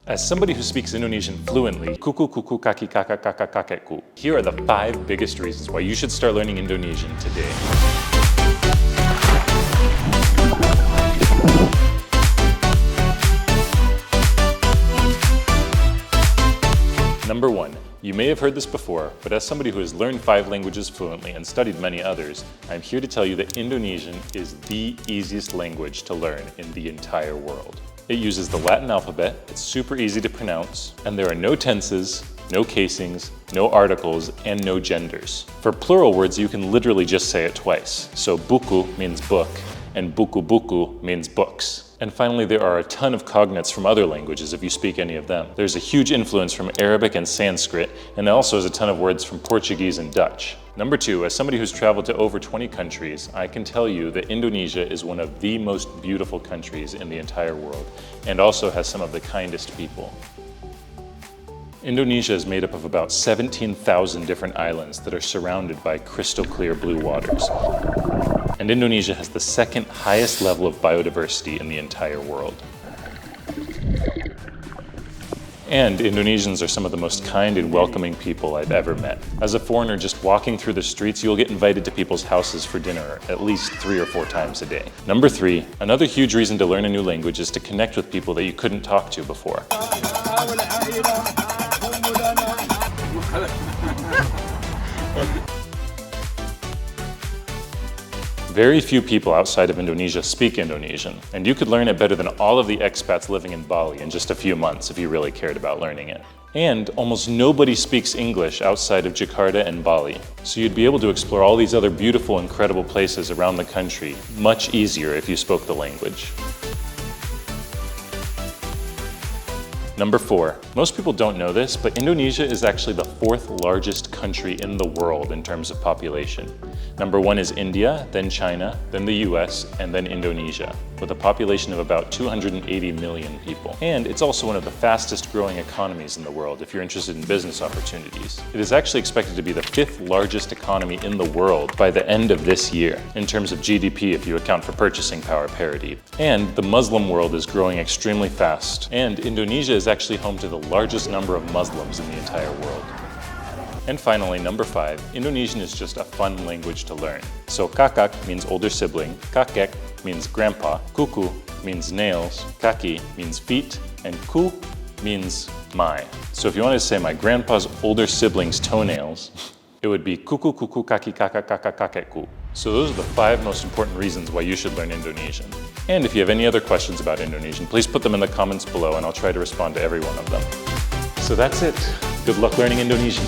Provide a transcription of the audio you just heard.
As somebody who speaks Indonesian fluently, kuku kuku kaki kakak kakak kakekku, here are the 5 biggest reasons why you should start learning Indonesian today. Number 1. You may have heard this before, but as somebody who has learned 5 languages fluently and studied many others, I'm here to tell you that Indonesian is the easiest language to learn in the entire world. It uses the Latin alphabet, it's super easy to pronounce, and there are no tenses, no casings, no articles, and no genders. For plural words, you can literally just say it twice. So buku means book, and buku-buku means books. And finally, there are a ton of cognates from other languages if you speak any of them. There's a huge influence from Arabic and Sanskrit, and there also is a ton of words from Portuguese and Dutch. Number 2, as somebody who's traveled to over 20 countries, I can tell you that Indonesia is one of the most beautiful countries in the entire world, and also has some of the kindest people. Indonesia is made up of about 17,000 different islands that are surrounded by crystal clear blue waters. And Indonesia has the 2nd highest level of biodiversity in the entire world. And Indonesians are some of the most kind and welcoming people I've ever met. As a foreigner just walking through the streets, you'll get invited to people's houses for dinner at least 3 or 4 times a day. Number 3, another huge reason to learn a new language is to connect with people that you couldn't talk to before. Very few people outside of Indonesia speak Indonesian, and you could learn it better than all of the expats living in Bali in just a few months if you really cared about learning it. And almost nobody speaks English outside of Jakarta and Bali, so you'd be able to explore all these other beautiful, incredible places around the country much easier if you spoke the language. Number 4. Most people don't know this, but Indonesia is actually the 4th largest country in the world in terms of population. Number 1 is India, then China, then the US, and then Indonesia, with a population of about 280 million people. And it's also one of the fastest growing economies in the world if you're interested in business opportunities. It is actually expected to be the 5th largest economy in the world by the end of this year, in terms of GDP if you account for purchasing power parity. And the Muslim world is growing extremely fast, and Indonesia is actually home to the largest number of Muslims in the entire world. And finally, number 5, Indonesian is just a fun language to learn. So kakak means older sibling, kakek means grandpa, kuku means nails, kaki means feet, and ku means my. So if you wanted to say my grandpa's older sibling's toenails, it would be kuku kuku kaki kakak kakak kakekku. So those are the 5 most important reasons why you should learn Indonesian. And if you have any other questions about Indonesian, please put them in the comments below and I'll try to respond to every one of them. So that's it. Good luck learning Indonesian.